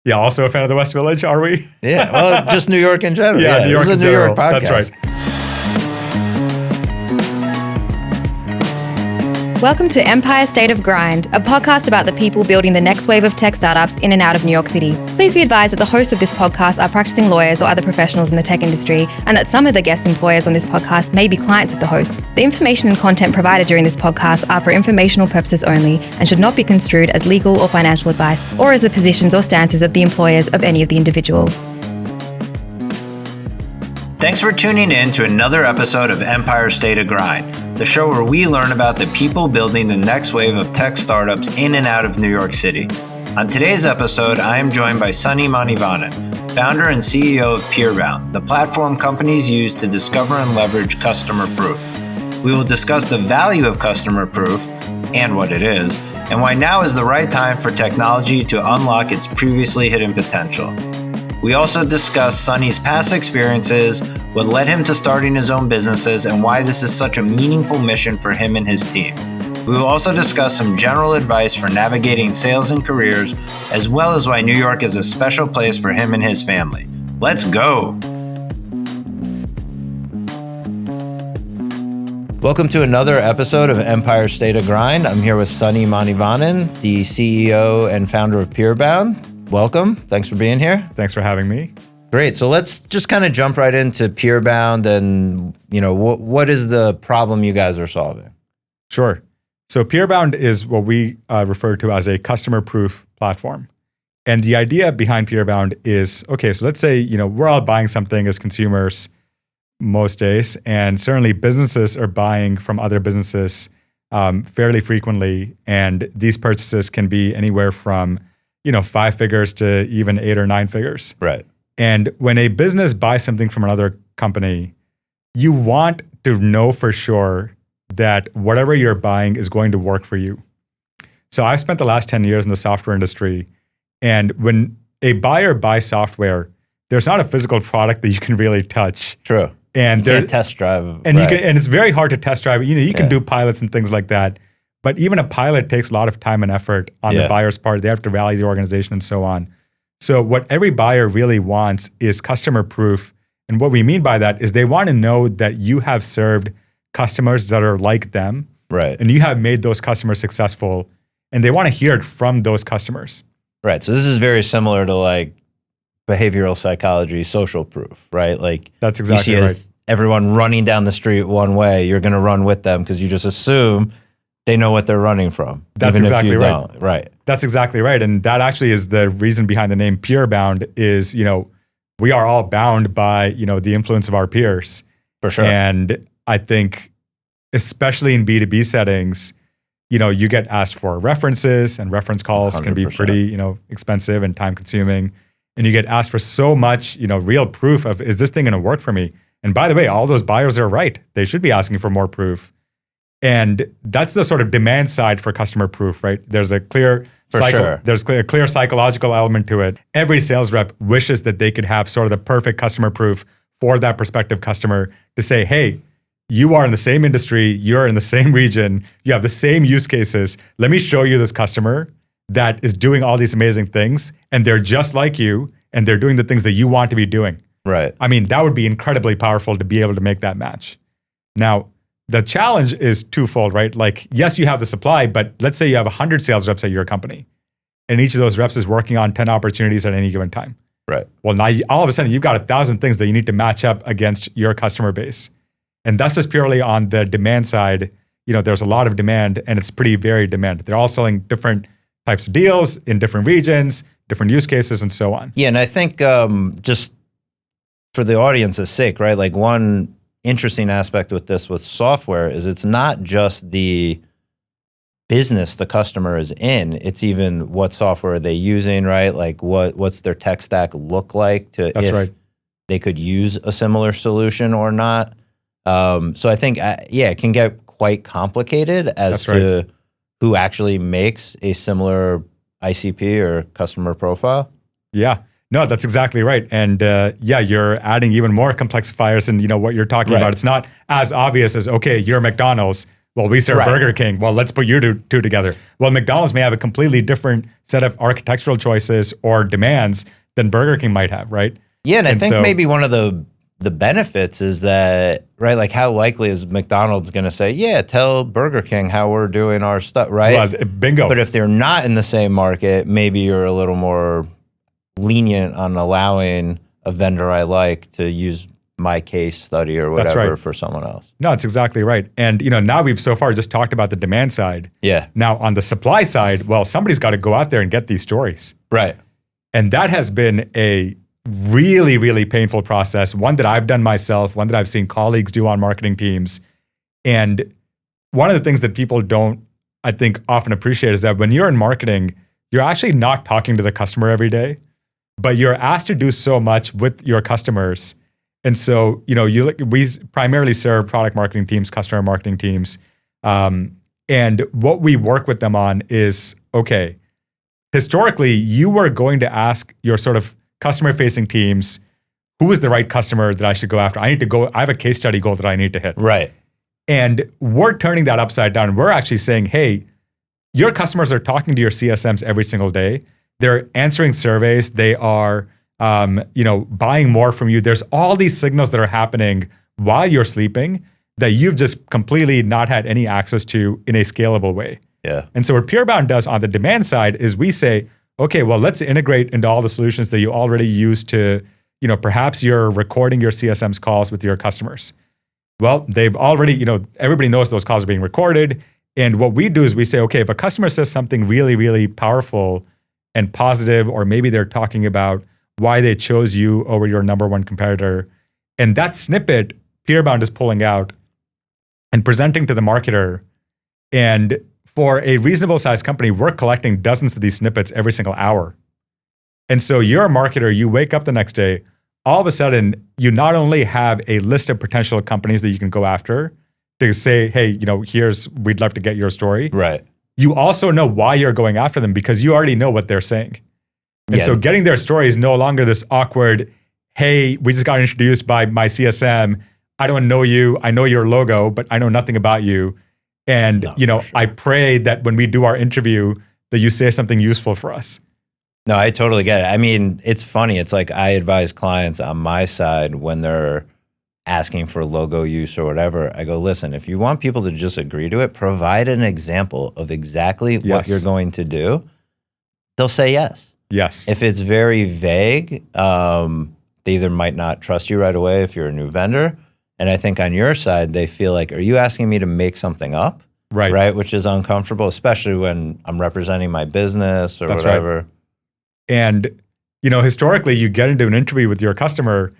Yeah, also a fan of the West Village, are we? Yeah, well, just New York in general. Yeah, New York this is a in New general. York podcast. That's right. Welcome to Empire State of Grind, a podcast about the people building the next wave of tech startups in and out of New York City. Please be advised that the hosts of this podcast are practicing lawyers or other professionals in the tech industry, and that some of the guest employers on this podcast may be clients of the hosts. The information and content provided during this podcast are for informational purposes only and should not be construed as legal or financial advice, or as the positions or stances of the employers of any of the individuals. Thanks for tuning in to another episode of Empire State of Grind, the show where we learn about the people building the next wave of tech startups in and out of New York City. On today's episode, I am joined by Sunny Manivannan, founder and CEO of Peerbound, the platform companies use to discover and leverage customer proof. We will discuss the value of customer proof and what it is, and why now is the right time for technology to unlock its previously hidden potential. We also discuss Sunny's past experiences, what led him to starting his own businesses, and why this is such a meaningful mission for him and his team. We will also discuss some general advice for navigating sales and careers, as well as why New York is a special place for him and his family. Let's go! Welcome to another episode of Empire State of Grind. I'm here with Sunny Manivannan, the CEO and founder of Peerbound. Welcome. Thanks for being here. Thanks for having me. Great. So let's just kind of jump right into Peerbound and, what is the problem you guys are solving? Sure. So Peerbound is what we refer to as a customer-proof platform. And the idea behind Peerbound is, okay, so let's say, we're all buying something as consumers most days, and certainly businesses are buying from other businesses fairly frequently. And these purchases can be anywhere from 5 figures to even 8 or 9 figures. Right. And when a business buys something from another company, you want to know for sure that whatever you're buying is going to work for you. So I've spent the last 10 years in the software industry, and when a buyer buys software, there's not a physical product that you can really touch. True. And you can't test drive. And it's very hard to test drive. You can do pilots and things like that. But even a pilot takes a lot of time and effort on the buyer's part. They have to value the organization and so on. So what every buyer really wants is customer proof. And what we mean by that is they want to know that you have served customers that are like them. Right. And you have made those customers successful. And they want to hear it from those customers. Right. So this is very similar to like behavioral psychology, social proof, right? Like that's exactly you see right. Everyone running down the street one way, you're going to run with them because you just assume they know what they're running from. That's even exactly if you right. Don't. Right. That's exactly right. And that actually is the reason behind the name Peerbound is, we are all bound by, the influence of our peers. For sure. And I think, especially in B2B settings, you get asked for references, and reference calls 100%. Can be pretty, expensive and time consuming. And you get asked for so much, real proof of, is this thing going to work for me? And by the way, all those buyers are right. They should be asking for more proof. And that's the sort of demand side for customer proof, right? There's a clear there's a clear psychological element to it. Every sales rep wishes that they could have sort of the perfect customer proof for that prospective customer to say, hey, you are in the same industry, you're in the same region, you have the same use cases. Let me show you this customer that is doing all these amazing things, and they're just like you, and they're doing the things that you want to be doing. Right. I mean, that would be incredibly powerful to be able to make that match. Now, the challenge is twofold, right? Like, yes, you have the supply, but let's say you have 100 sales reps at your company, and each of those reps is working on 10 opportunities at any given time. Right. Well, now all of a sudden you've got 1,000 things that you need to match up against your customer base. And that's just purely on the demand side. There's a lot of demand, and it's pretty varied demand. They're all selling different types of deals in different regions, different use cases, and so on. Yeah, and I think just for the audience's sake, right? Like one interesting aspect with software is it's not just the business the customer is in, it's even what software are they using, right? Like what's their tech stack look like if they could use a similar solution or not. So I think, it can get quite complicated as to who actually makes a similar ICP or customer profile. Yeah. No, that's exactly right. And you're adding even more complexifiers in what you're talking about. It's not as obvious as, okay, you're McDonald's, Well, we serve Right. Burger King. Well, let's put you two together. Well, McDonald's may have a completely different set of architectural choices or demands than Burger King might have, right? Yeah, and I And think so- maybe one of the benefits is that, right, like how likely is McDonald's going to say, yeah, tell Burger King how we're doing our stuff, right? Well, bingo. But if they're not in the same market, maybe you're a little more lenient on allowing a vendor I like to use my case study or That's whatever right. for someone else. No, it's exactly right. And now we've so far just talked about the demand side. Yeah, Now on the supply side, well, somebody's got to go out there and get these stories. right. And that has been a really, really painful process, one that I've done myself, one that I've seen colleagues do on marketing teams. And one of the things that people don't, I think, often appreciate is that when you're in marketing, you're actually not talking to the customer every day, but you're asked to do so much with your customers. And so, we primarily serve product marketing teams, customer marketing teams. And what we work with them on is, okay, historically, you were going to ask your sort of customer-facing teams, who is the right customer that I should go after? I have a case study goal that I need to hit. Right. And we're turning that upside down. We're actually saying, hey, your customers are talking to your CSMs every single day. They're answering surveys. They are, buying more from you. There's all these signals that are happening while you're sleeping that you've just completely not had any access to in a scalable way. Yeah. And so what Peerbound does on the demand side is we say, okay, well, let's integrate into all the solutions that you already use to, perhaps you're recording your CSM's calls with your customers. Well, they've already, everybody knows those calls are being recorded. And what we do is we say, okay, if a customer says something really, really powerful and positive, or maybe they're talking about why they chose you over your number one competitor, and that snippet Peerbound is pulling out and presenting to the marketer. And for a reasonable sized company, we're collecting dozens of these snippets every single hour. And so you're a marketer, you wake up the next day, all of a sudden, you not only have a list of potential companies that you can go after to say, hey, we'd love to get your story. Right. You also know why you're going after them because you already know what they're saying. And so getting their story is no longer this awkward, hey, we just got introduced by my CSM. I don't know you. I know your logo, but I know nothing about you. And, Sure. I pray that when we do our interview, that you say something useful for us. No, I totally get it. I mean, it's funny. It's like I advise clients on my side when they're asking for logo use or whatever. I go, listen, if you want people to just agree to it, provide an example of exactly what Yes. you're going to do. They'll say yes. Yes. If it's very vague, they either might not trust you right away if you're a new vendor. And I think on your side, they feel like, are you asking me to make something up? Right. Right. Which is uncomfortable, especially when I'm representing my business or That's whatever. right. And, historically, you get into an interview with your customer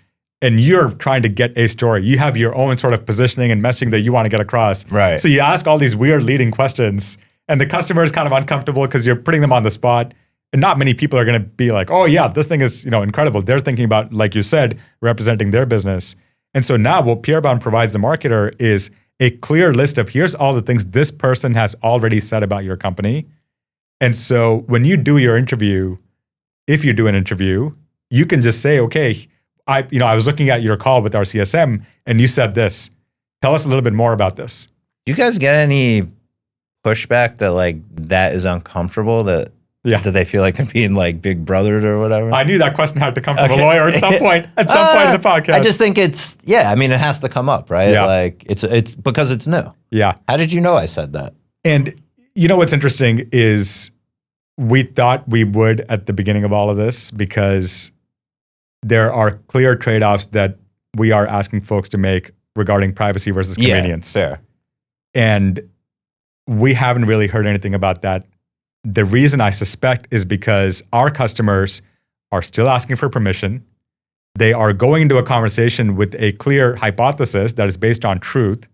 and you're trying to get a story. You have your own sort of positioning and messaging that you want to get across. Right. So you ask all these weird leading questions and the customer is kind of uncomfortable because you're putting them on the spot. And not many people are going to be like, oh yeah, this thing is, incredible. They're thinking about, like you said, representing their business. And so now what Peerbound provides the marketer is a clear list of here's all the things this person has already said about your company. And so when you do your interview, if you do an interview, you can just say, okay, I was looking at your call with our CSM and you said this. Tell us a little bit more about this. Do you guys get any pushback that is uncomfortable, that they feel like they're being like big brothered or whatever? I knew that question had to come from a lawyer at some point in the podcast. I just think it has to come up, right? Yeah. Like it's because it's new. Yeah. How did you know I said that? And what's interesting is we thought we would at the beginning of all of this because there are clear trade-offs that we are asking folks to make regarding privacy versus convenience. Yeah, fair. And we haven't really heard anything about that. The reason I suspect is because our customers are still asking for permission. They are going into a conversation with a clear hypothesis that is based on truth,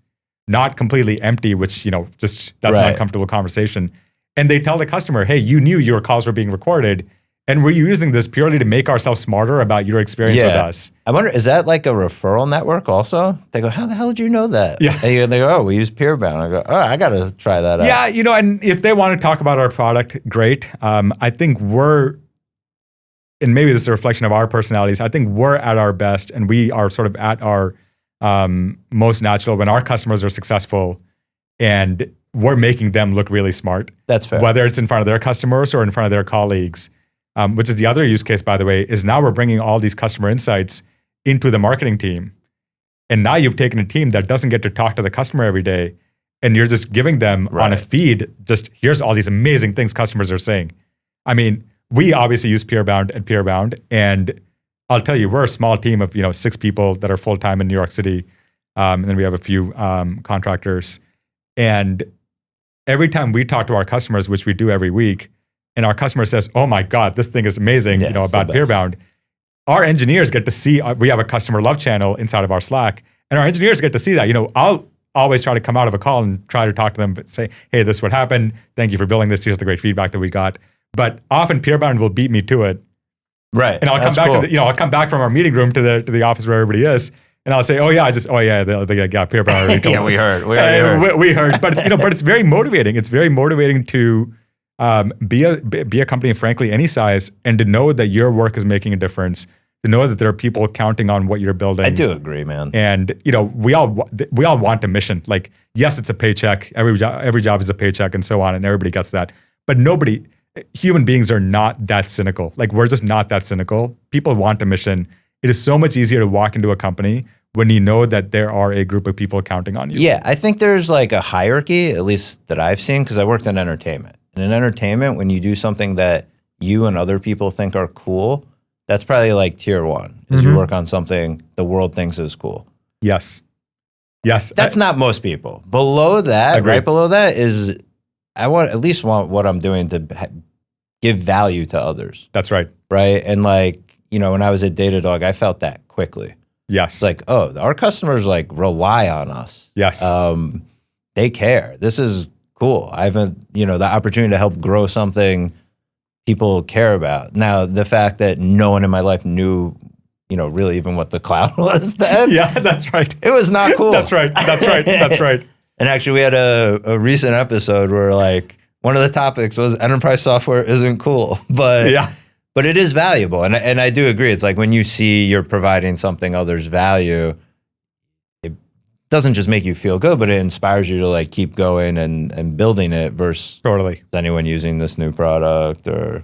not completely empty, which, that's an uncomfortable conversation. And they tell the customer, hey, you knew your calls were being recorded, and we're using this purely to make ourselves smarter about your experience with us. I wonder, is that like a referral network also? They go, how the hell did you know that? Yeah. And they go, oh, we use Peerbound. I go, oh, I got to try that out. Yeah, and if they want to talk about our product, great. I think and maybe this is a reflection of our personalities, I think we're at our best and we are sort of at our most natural when our customers are successful and we're making them look really smart. That's fair. Whether it's in front of their customers or in front of their colleagues, which is the other use case, by the way, is now we're bringing all these customer insights into the marketing team. And now you've taken a team that doesn't get to talk to the customer every day, and you're just giving them on a feed, just here's all these amazing things customers are saying. I mean, we obviously use Peerbound, and I'll tell you, we're a small team of 6 people that are full-time in New York City, and then we have a few contractors. And every time we talk to our customers, which we do every week, and our customer says, "Oh my God, this thing is amazing," about Peerbound, our engineers get to see. We have a customer love channel inside of our Slack, and our engineers get to see that. I'll always try to come out of a call and try to talk to them, but say, "Hey, this is what happened. Thank you for building this. Here's the great feedback that we got." But often Peerbound will beat me to it. Right. And I'll come back I'll come back from our meeting room to the office where everybody is, and I'll say, Peerbound already told us. We heard. But but it's very motivating. It's very motivating to be a company of frankly any size, and to know that your work is making a difference, to know that there are people counting on what you're building. I do agree, man. And we all want a mission. Like, yes, it's a paycheck. Every job is a paycheck, and so on, and everybody gets that. But human beings are not that cynical. Like, we're just not that cynical. People want a mission. It is so much easier to walk into a company when you know that there are a group of people counting on you. Yeah, I think there's like a hierarchy, at least that I've seen, because I worked in entertainment. And in entertainment, when you do something that you and other people think are cool, that's probably like tier 1, is you work on something the world thinks is cool. Yes. That's not most people. Below that, right below that is, I want what I'm doing to give value to others. That's right. Right? And like, when I was at Datadog, I felt that quickly. Yes. It's like, oh, our customers like rely on us. Yes. They care. This is cool. I have the opportunity to help grow something people care about. Now, the fact that no one in my life knew, really even what the cloud was then. Yeah, that's right. It was not cool. That's right. And actually, we had a recent episode where like one of the topics was enterprise software isn't cool, but it is valuable. And I do agree. It's like when you see you're providing something others value, it doesn't just make you feel good, but it inspires you to like keep going and building it versus totally. Is anyone using this new product or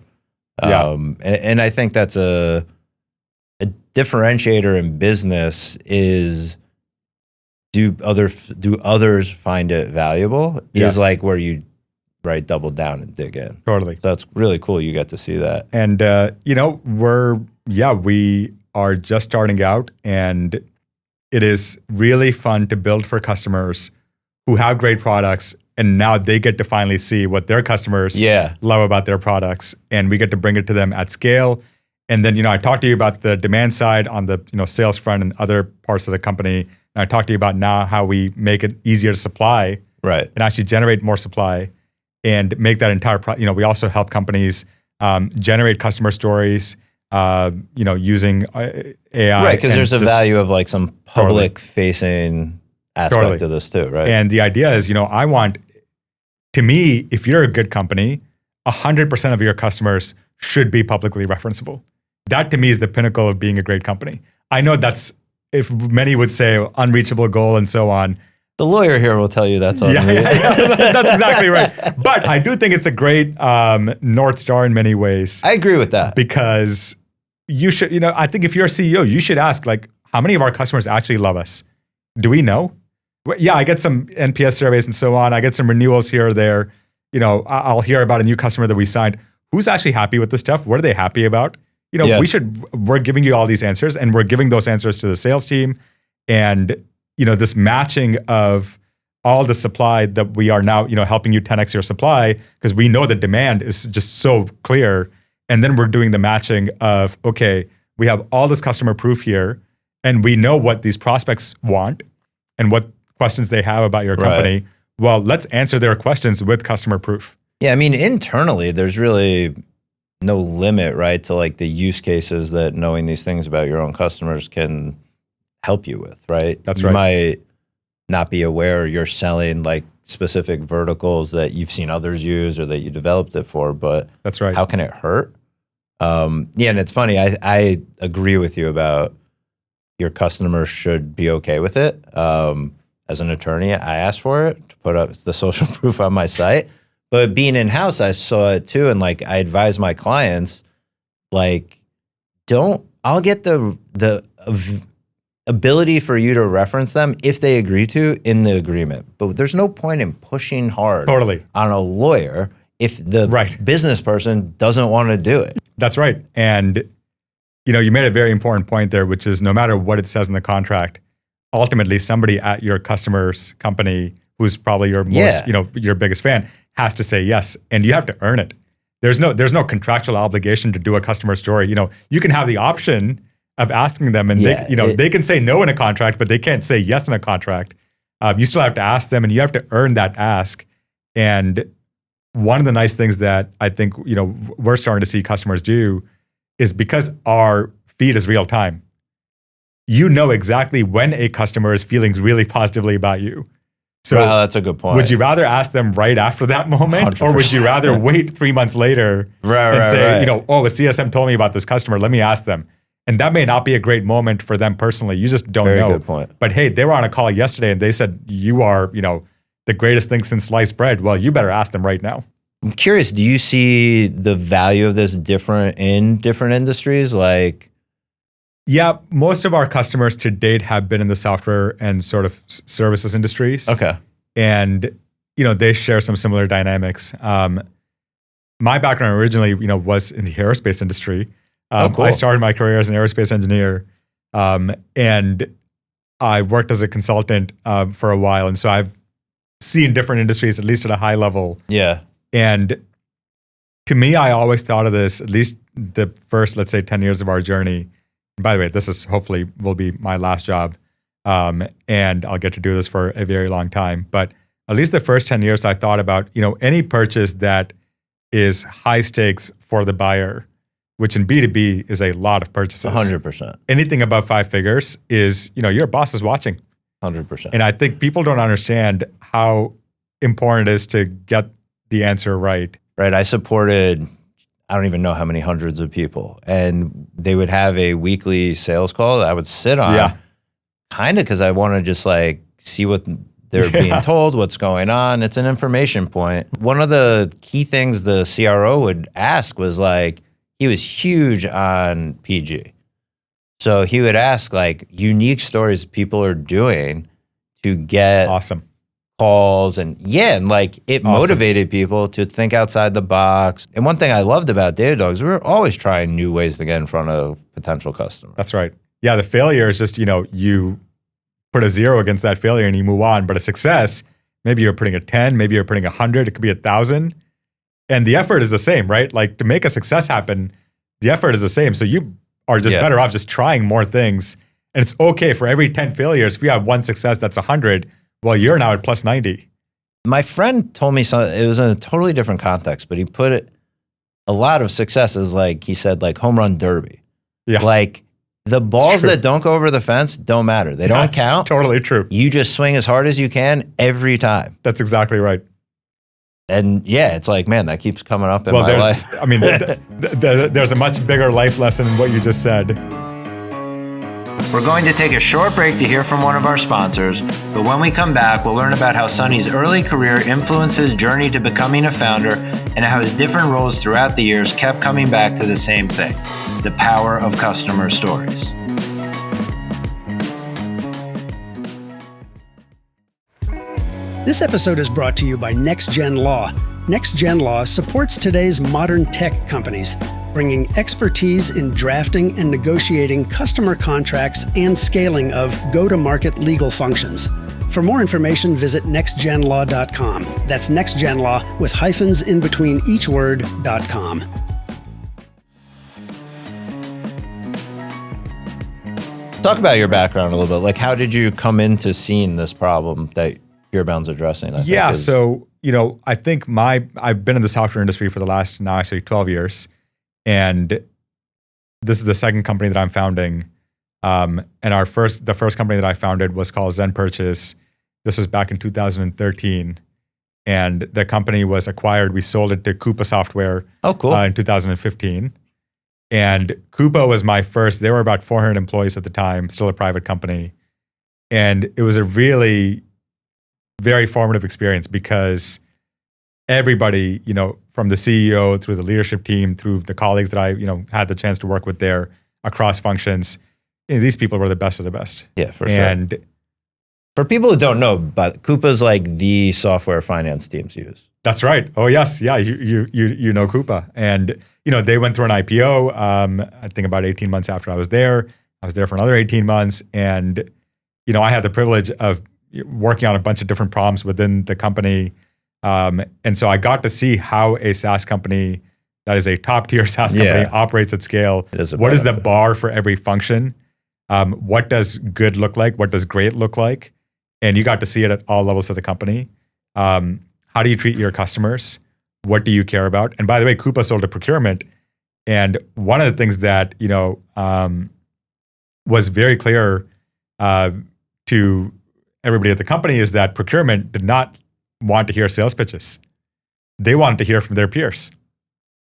and I think that's a differentiator in business is do others find it valuable? Yes. Is like where you double down and dig in. Totally. That's really cool. You get to see that. And we are just starting out, and it is really fun to build for customers who have great products, and now they get to finally see what their customers love about their products, and we get to bring it to them at scale. And then, I talked to you about the demand side on the sales front and other parts of the company. And I talked to you about now how we make it easier to supply, and actually generate more supply, and make that entire we also help companies generate customer stories, using AI. Right, because there's a value of like some public-facing aspect of this too, right? And the idea is, to me, if you're a good company, 100% of your customers should be publicly referenceable. That to me is the pinnacle of being a great company. I know that's, if many would say, unreachable goal and so on. The lawyer here will tell you that's unreachable. That's exactly right. But I do think it's a great North Star in many ways. I agree with that. Because you should, I think if you're a CEO, you should ask, like, how many of our customers actually love us? Do we know? Yeah, I get some NPS surveys and so on. I get some renewals here or there. I'll hear about a new customer that we signed. Who's actually happy with the stuff? What are they happy about? We're giving you all these answers, and we're giving those answers to the sales team. And, this matching of all the supply that we are now, helping you 10x your supply, because we know the demand is just so clear. And then we're doing the matching of, okay, we have all this customer proof here, and we know what these prospects want and what questions they have about your company. Right. Well, let's answer their questions with customer proof. Yeah, I mean, internally, there's really no limit, right, to like the use cases that knowing these things about your own customers can help you with, right? That's right. You might not be aware you're selling like specific verticals that you've seen others use or that you developed it for, but that's right. How can it hurt? And it's funny, I agree with you about your customers should be okay with it. as an attorney, I asked for it to put up the social proof on my site. But being in-house, I saw it too. And like, I advise my clients, like, I'll get the ability for you to reference them if they agree to in the agreement. But there's no point in pushing hard on a lawyer if the business person doesn't want to do it. That's right. And, you made a very important point there, which is no matter what it says in the contract, ultimately somebody at your customer's company who's probably your most, your biggest fan has to say yes. And you have to earn it. There's no contractual obligation to do a customer story. You can have the option of asking them, and they can say no in a contract, but they can't say yes in a contract. You still have to ask them, and you have to earn that ask. And one of the nice things that I think we're starting to see customers do is because our feed is real time. You know exactly when a customer is feeling really positively about you. So that's a good point. Would you rather ask them right after that moment, 100%. Or would you rather wait 3 months later and say, a CSM told me about this customer, let me ask them. And that may not be a great moment for them personally. You just don't know. Very good point. But hey, they were on a call yesterday and they said, you are, the greatest thing since sliced bread. Well, you better ask them right now. I'm curious, do you see the value of this different in different industries? Like, yeah, most of our customers to date have been in the software and sort of services industries. Okay. And, they share some similar dynamics. My background originally, was in the aerospace industry. Cool. I started my career as an aerospace engineer, and I worked as a consultant for a while. And so I've seen different industries, at least at a high level. Yeah. And to me, I always thought of this, at least the first, let's say, 10 years of our journey. And by the way, this is hopefully will be my last job, and I'll get to do this for a very long time. But at least the first 10 years, I thought about, any purchase that is high stakes for the buyer, which in B2B is a lot of purchases. 100%. Anything above 5 figures is, your boss is watching. 100%. And I think people don't understand how important it is to get the answer right. Right. I supported, I don't even know how many hundreds of people. And they would have a weekly sales call that I would sit on, kind of because I want to just like see what they're being told, what's going on. It's an information point. One of the key things the CRO would ask was like, he was huge on PG. So he would ask like unique stories people are doing to get calls and like it motivated people to think outside the box. And one thing I loved about Datadog is we were always trying new ways to get in front of potential customers. That's right. Yeah, the failure is just, you put a 0 against that failure and you move on. But a success, maybe you're putting a 10, maybe you're putting 100, it could be 1,000. And the effort is the same, right? Like to make a success happen, the effort is the same. So you are just better off just trying more things. And it's okay for every 10 failures. If you have one success, that's 100. Well, you're now at plus 90. My friend told me something, it was in a totally different context, but he put it, a lot of success is like, he said like home run derby. Yeah. Like the balls that don't go over the fence don't matter. They don't count. Totally true. You just swing as hard as you can every time. That's exactly right. And it's like, man, that keeps coming up in my life. I mean, there's a much bigger life lesson in what you just said. We're going to take a short break to hear from one of our sponsors, but when we come back, we'll learn about how Sunny's early career influenced his journey to becoming a founder and how his different roles throughout the years kept coming back to the same thing, the power of customer stories. This episode is brought to you by NextGen Law. NextGen Law supports today's modern tech companies, bringing expertise in drafting and negotiating customer contracts and scaling of go-to-market legal functions. For more information, visit nextgenlaw.com. That's NextGenLaw with hyphens in between each word.com. Talk about your background a little bit. Like, how did you come into seeing this problem that Peerbound's addressing? So, I think I've been in the software industry for the last now actually 12 years. And this is the second company that I'm founding. And the first company that I founded was called Zen Purchase. This was back in 2013. And the company was acquired. We sold it to Coupa Software in 2015. And Coupa was my first, there were about 400 employees at the time, still a private company. And it was a really very formative experience because everybody, from the CEO through the leadership team, through the colleagues that I, had the chance to work with there across functions, these people were the best of the best. Yeah, for sure. And for people who don't know, but Coupa's like the software finance teams use. That's right. Oh yes, yeah. You know Coupa, and they went through an IPO. I think about 18 months after I was there. I was there for another 18 months, and I had the privilege of working on a bunch of different problems within the company, and so I got to see how a SaaS company that is a top tier SaaS company operates at scale. What is the bar for every function? What does good look like? What does great look like? And you got to see it at all levels of the company. How do you treat your customers? What do you care about? And by the way, Coupa sold to procurement. And one of the things that, was very clear to everybody at the company is that procurement did not want to hear sales pitches. They wanted to hear from their peers.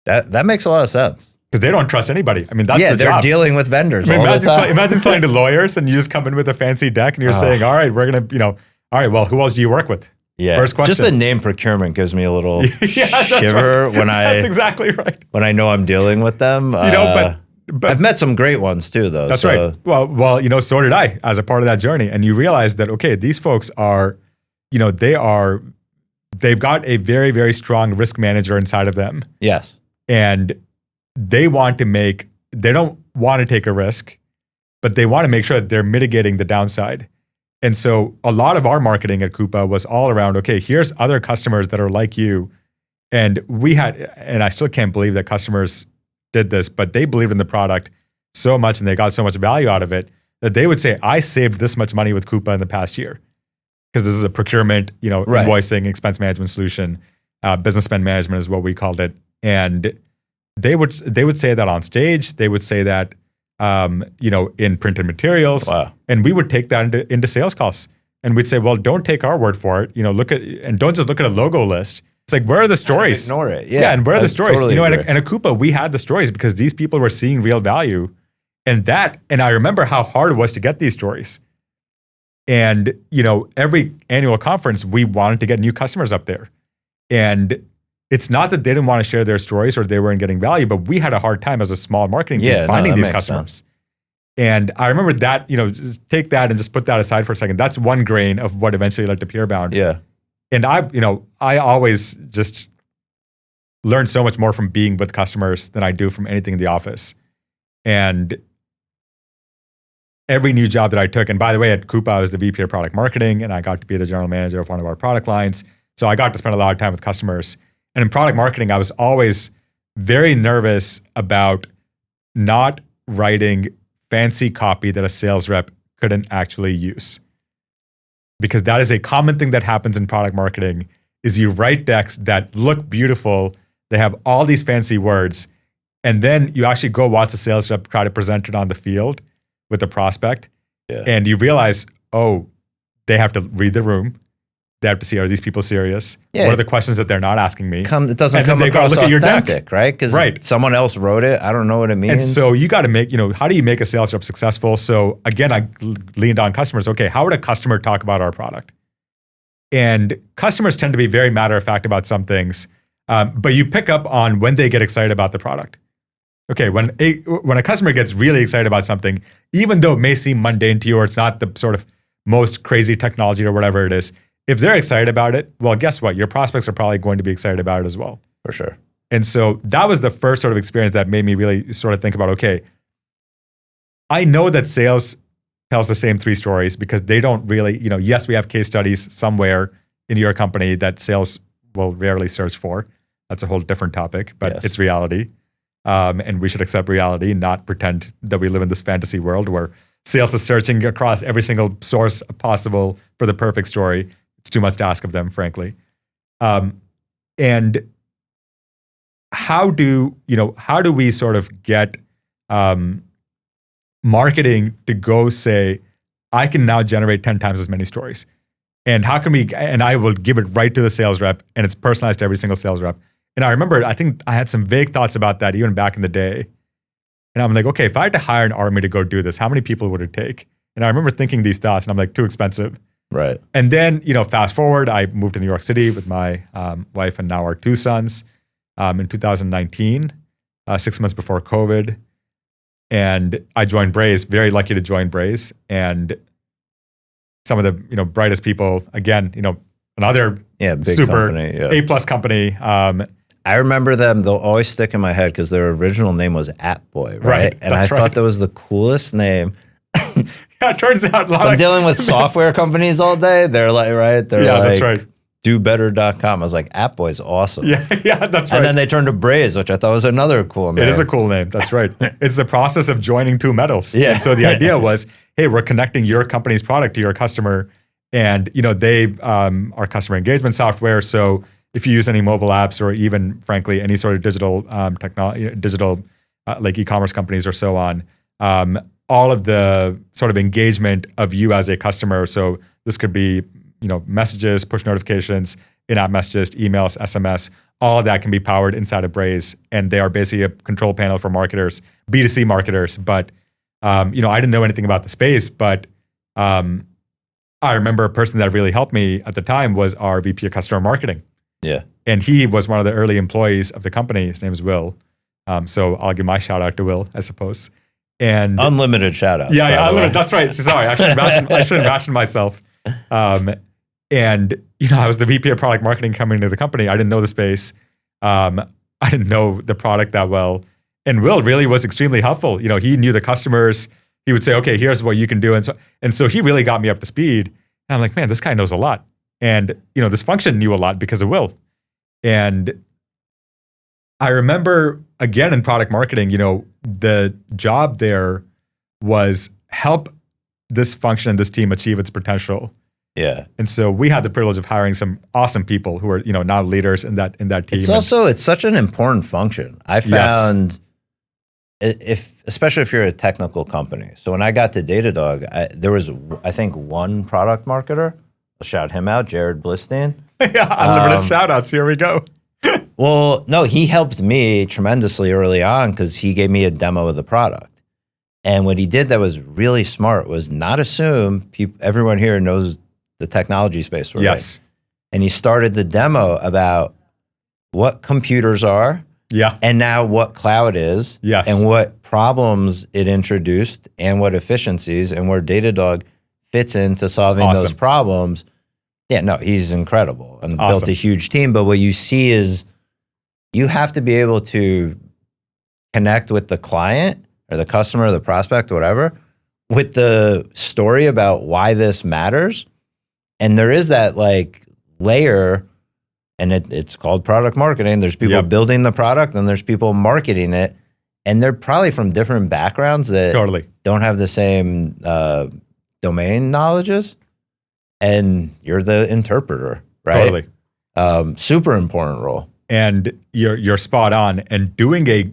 That makes a lot of sense. Because they don't trust anybody. I mean, that's the they're job. Dealing with vendors all the time. Imagine selling to lawyers and you just come in with a fancy deck and you're saying, all right, we're going to, all right, well, who else do you work with? Yeah. First question. Just the name procurement gives me a little shiver when That's exactly right. When I know I'm dealing with them. But I've met some great ones too, though. That's right. Well, so did I as a part of that journey. And you realize that, okay, these folks are, they've got a very, very strong risk manager inside of them. Yes. And they don't want to take a risk, but they want to make sure that they're mitigating the downside. And so a lot of our marketing at Coupa was all around, okay, here's other customers that are like you. And I still can't believe that customers did this, but they believed in the product so much and they got so much value out of it that they would say, I saved this much money with Coupa in the past year. Because this is a procurement, invoicing, expense management solution, business spend management is what we called it. And they would say that on stage. They would say that, in printed materials. Wow. And we would take that into sales calls. And we'd say, well, don't take our word for it. And don't just look at a logo list. It's like, where are the stories? Ignore it. Yeah, and where are the stories? Totally and at Coupa, we had the stories because these people were seeing real value. And I remember how hard it was to get these stories. And, every annual conference, we wanted to get new customers up there. And it's not that they didn't want to share their stories or they weren't getting value, but we had a hard time as a small marketing team finding these customers. Sense. And I remember that, just take that and just put that aside for a second. That's one grain of what eventually led to Peerbound. Yeah. And I always just learn so much more from being with customers than I do from anything in the office. And every new job that I took, and by the way, at Coupa, I was the VP of product marketing and I got to be the general manager of one of our product lines. So I got to spend a lot of time with customers. And in product marketing, I was always very nervous about not writing fancy copy that a sales rep couldn't actually use. Because that is a common thing that happens in product marketing is you write decks that look beautiful, they have all these fancy words, and then you actually go watch the sales rep try to present it on the field with the prospect, and you realize, oh, they have to read the room. They have to see, are these people serious? Yeah. What are the questions that they're not asking me? It doesn't come across authentic, right? Because someone else wrote it. I don't know what it means. And so you got to make, how do you make a sales rep successful? So again, I leaned on customers. Okay, how would a customer talk about our product? And customers tend to be very matter of fact about some things, but you pick up on when they get excited about the product. Okay, when a customer gets really excited about something, even though it may seem mundane to you or it's not the sort of most crazy technology or whatever it is, if they're excited about it, well, guess what? Your prospects are probably going to be excited about it as well. For sure. And so that was the first sort of experience that made me really sort of think about, okay, I know that sales tells the same three stories because they don't really, yes, we have case studies somewhere in your company that sales will rarely search for. That's a whole different topic, but It's reality. And we should accept reality, not pretend that we live in this fantasy world where sales is searching across every single source possible for the perfect story. It's too much to ask of them, frankly. And how do we sort of get marketing to go say, I can now generate 10 times as many stories? And how can and I will give it right to the sales rep and it's personalized to every single sales rep. And I remember, I think I had some vague thoughts about that even back in the day. And I'm like, okay, if I had to hire an army to go do this, how many people would it take? And I remember thinking these thoughts and I'm like, too expensive. Right. And then, fast forward, I moved to New York City with my wife and now our 2 sons in 2019, 6 months before COVID. And I joined Braze, very lucky to join Braze. And some of the, brightest people, again, another big super company, A+ company. I remember them. They'll always stick in my head because their original name was AppBoy, right? And I thought that was the coolest name. Yeah, it turns out I'm dealing with software companies all day. They're like, right? They're that's right. dobetter.com. I was like, AppBoy's awesome. Yeah, that's right. And then they turned to Braze, which I thought was another cool name. It is a cool name. That's right. It's the process of joining two metals. Yeah. And so the idea was, hey, we're connecting your company's product to your customer. And, they are customer engagement software. So if you use any mobile apps or even, frankly, any sort of digital technology, like e-commerce companies or so on, all of the sort of engagement of you as a customer. So this could be, messages, push notifications, in-app messages, emails, SMS, all of that can be powered inside of Braze. And they are basically a control panel for marketers, B2C marketers. But, I didn't know anything about the space, but I remember a person that really helped me at the time was our VP of customer marketing. Yeah. And he was one of the early employees of the company. His name is Will. So I'll give my shout out to Will, I suppose. And unlimited shout outs. Yeah, unlimited. That's right. So sorry, I shouldn't ration myself. And I was the VP of product marketing coming into the company. I didn't know the space. I didn't know the product that well. And Will really was extremely helpful. He knew the customers. He would say, okay, here's what you can do. And so he really got me up to speed. And I'm like, man, this guy knows a lot. And, this function knew a lot because of Will. And I remember, again, in product marketing, the job there was help this function and this team achieve its potential. Yeah. And so we had the privilege of hiring some awesome people who are, now leaders in that team. It's such an important function. I found, especially if you're a technical company. So when I got to Datadog, there was, I think, one product marketer. I'll shout him out, Jared Blistein. Yeah, unlimited shout outs. Here we go. Well, no, he helped me tremendously early on because he gave me a demo of the product. And what he did that was really smart was not assume everyone here knows the technology space we're in. And he started the demo about what computers are. Yeah. And now what cloud is. Yes. And what problems it introduced and what efficiencies and where Datadog fits into solving those problems. Yeah, no, he's incredible and built a huge team. But what you see is you have to be able to connect with the client or the customer or the prospect, whatever, with the story about why this matters. And there is that like layer, and it's called product marketing. There's people building the product and there's people marketing it. And they're probably from different backgrounds that don't have the same domain knowledges. And you're the interpreter, right? Super important role. And you're spot on. And doing a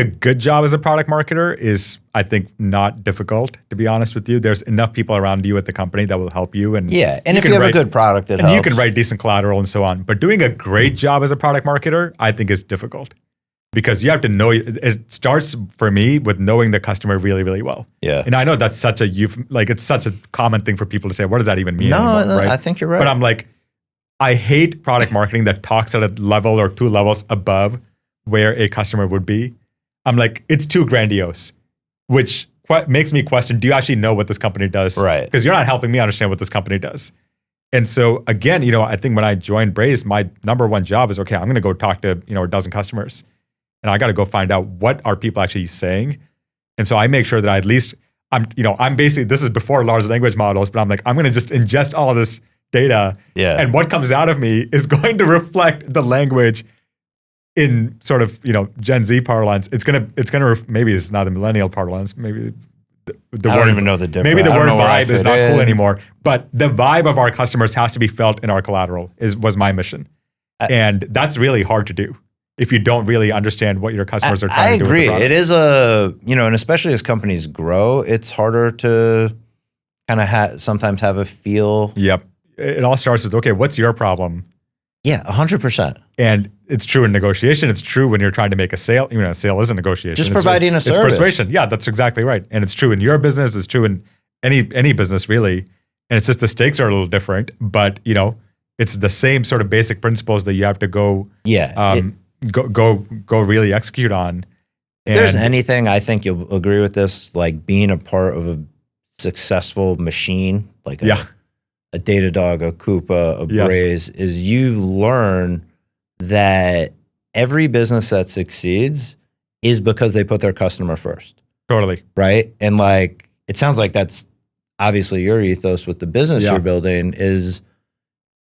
good job as a product marketer is, I think, not difficult, to be honest with you. There's enough people around you at the company that will help you. And and if you have a good product, it helps. And you can write decent collateral and so on. But doing a great job as a product marketer, I think, is difficult. Because you have to know, it starts for me with knowing the customer really, really well. Yeah. And I know that's such it's such a common thing for people to say, what does that even mean? No, anymore, right? I think you're right. But I'm like, I hate product marketing that talks at a level or 2 levels above where a customer would be. I'm like, it's too grandiose, which makes me question, do you actually know what this company does? Right. Because you're not helping me understand what this company does. And so again, I think when I joined Braze, my number one job is, okay, I'm going to go talk to, a dozen customers. And I got to go find out what are people actually saying. And so I make sure that I at least, I'm basically, this is before large language models, but I'm like, I'm going to just ingest all of this data. Yeah. And what comes out of me is going to reflect the language in sort of, Gen Z parlance. It's going to, maybe it's not the millennial parlance, maybe the I word, don't even know the difference. Maybe the word vibe is not cool anymore, but the vibe of our customers has to be felt in our collateral was my mission. And that's really hard to do if you don't really understand what your customers are trying to do. I agree. It is and especially as companies grow, it's harder to kind of sometimes have a feel. Yep. It all starts with, okay, what's your problem? Yeah, 100%. And it's true in negotiation. It's true when you're trying to make a sale. A sale is a negotiation. Just providing a service. It's persuasion. Yeah, that's exactly right. And it's true in your business. It's true in any business, really. And it's just the stakes are a little different, but it's the same sort of basic principles that you have to go go really execute on. If there's anything, I think you'll agree with this, like being a part of a successful machine, like a Datadog, a Coupa, a Braze, is you learn that every business that succeeds is because they put their customer first. Totally. Right? And like, it sounds like that's obviously your ethos with the business you're building is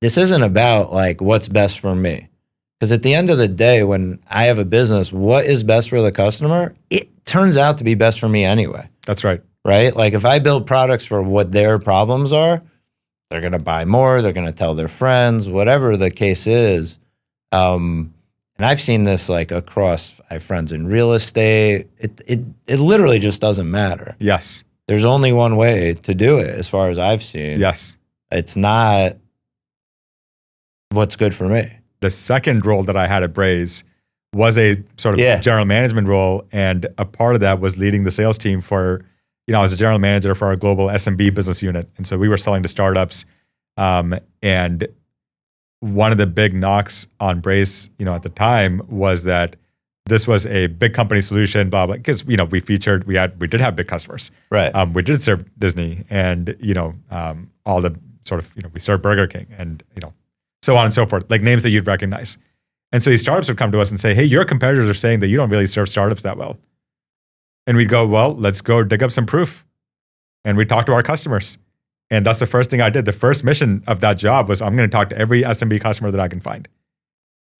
this isn't about like what's best for me. Because at the end of the day, when I have a business, what is best for the customer, it turns out to be best for me anyway. That's right. Right? Like if I build products for what their problems are, they're going to buy more, they're going to tell their friends, whatever the case is. And I've seen this like across, I have friends in real estate. It literally just doesn't matter. Yes. There's only one way to do it as far as I've seen. Yes. It's not what's good for me. The second role that I had at Braze was a sort of general management role. And a part of that was leading the sales team for, I was a general manager for our global SMB business unit. And so we were selling to startups. And one of the big knocks on Braze, at the time was that this was a big company solution, blah, blah, because, we did have big customers. Right. We did serve Disney and, all the sort of, we served Burger King and, so on and so forth, like names that you'd recognize. And so these startups would come to us and say, hey, your competitors are saying that you don't really serve startups that well. And we'd go, well, let's go dig up some proof. And we'd talk to our customers. And that's the first thing I did. The first mission of that job was I'm going to talk to every SMB customer that I can find.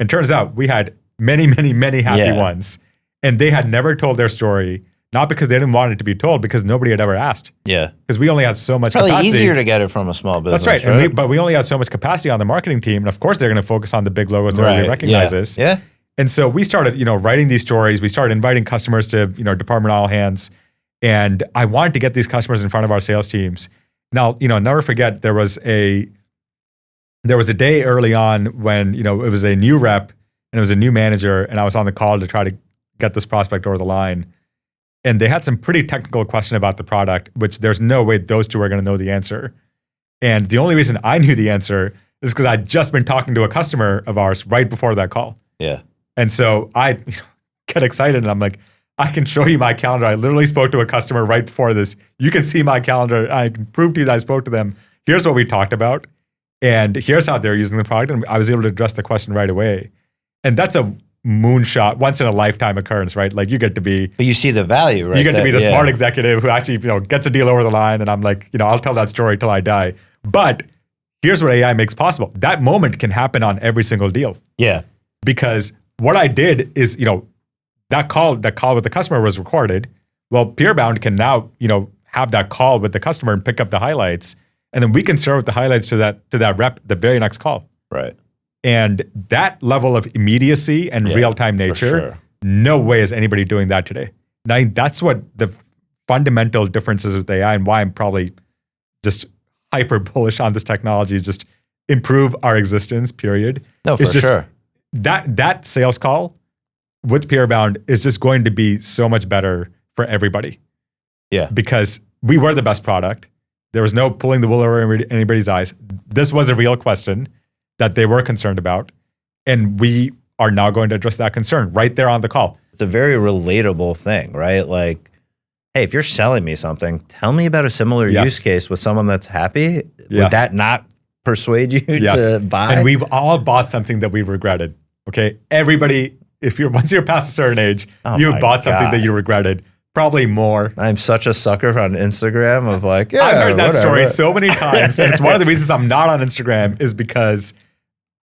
And turns out we had many, many, many happy ones. And they had never told their story, not because they didn't want it to be told, because nobody had ever asked. Yeah. Because we only had so much capacity. Probably easier to get it from a small business. That's right. But we only had so much capacity on the marketing team. And of course, they're going to focus on the big logos that everybody recognizes. Yeah. And so we started, writing these stories. We started inviting customers to, department all hands. And I wanted to get these customers in front of our sales teams. Now, never forget, there was a day early on when, it was a new rep and it was a new manager. And I was on the call to try to get this prospect over the line. And they had some pretty technical question about the product, which there's no way those two are going to know the answer. And the only reason I knew the answer is because I'd just been talking to a customer of ours right before that call. Yeah. And so I get excited and I'm like, I can show you my calendar. I literally spoke to a customer right before this. You can see my calendar. I can prove to you that I spoke to them. Here's what we talked about. And here's how they're using the product. And I was able to address the question right away. And that's a moonshot, once in a lifetime occurrence, right? Like you get to be, but you see the value, right? You get to be the smart executive who actually, gets a deal over the line. And I'm like, I'll tell that story till I die. But here's what AI makes possible. That moment can happen on every single deal. Yeah. Because what I did is, that call with the customer was recorded. Well, Peerbound can now, have that call with the customer and pick up the highlights. And then we can serve the highlights to that rep the very next call. Right. And that level of immediacy and real-time nature, no way is anybody doing that today. Now, that's what the fundamental differences with AI and why I'm probably just hyper bullish on this technology, just improve our existence, period. No, for sure. That sales call with Peerbound is just going to be so much better for everybody. Yeah. Because we were the best product. There was no pulling the wool over anybody's eyes. This was a real question that they were concerned about. And we are now going to address that concern right there on the call. It's a very relatable thing, right? Like, hey, if you're selling me something, tell me about a similar use case with someone that's happy. Would that not persuade you to buy? And we've all bought something that we regretted. Okay. Everybody, once you're past a certain age, you've bought something that you regretted. Probably more. I'm such a sucker on Instagram of like, I've heard that story so many times. And it's one of the reasons I'm not on Instagram is because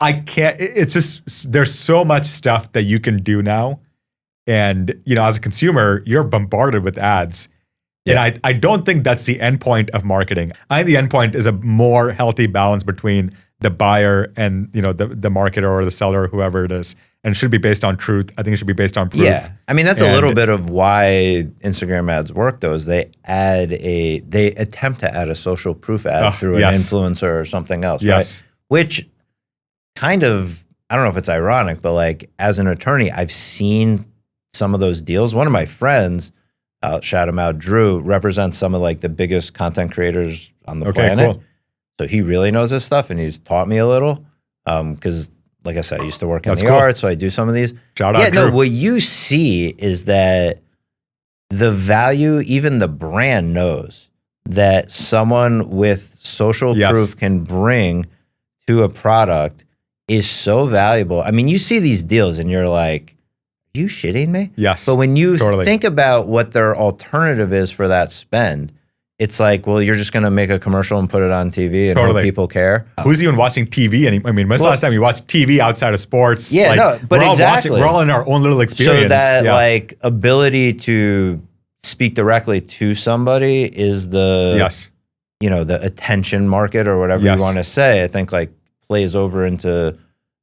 I can't, it's just, there's so much stuff that you can do now. And, as a consumer, you're bombarded with ads. Yeah. And I don't think that's the end point of marketing. I think the end point is a more healthy balance between the buyer and, the marketer or the seller or whoever it is. And it should be based on truth. I think it should be based on proof. Yeah. I mean, that's a little bit of why Instagram ads work, though, is they attempt to add a social proof ad through an influencer or something else, right? Which kind of, I don't know if it's ironic, but like as an attorney, I've seen some of those deals. One of my friends, I'll shout him out, Drew, represents some of like the biggest content creators on the planet. Cool. So he really knows this stuff, and he's taught me a little. Because, like I said, I used to work in the cool. arts, so I do some of these. Shout out, no, what you see is that the value, even the brand knows that someone with social proof can bring to a product is so valuable. I mean, you see these deals and you're like, are you shitting me? Yes. But when you think about what their alternative is for that spend, it's like, well, you're just going to make a commercial and put it on TV and hope people care. Who's even watching TV? I mean, when's the last time you watched TV outside of sports? Yeah, but we're all in our own little experience. So that like ability to speak directly to somebody is the, the attention market or whatever you want to say, I think like plays over into,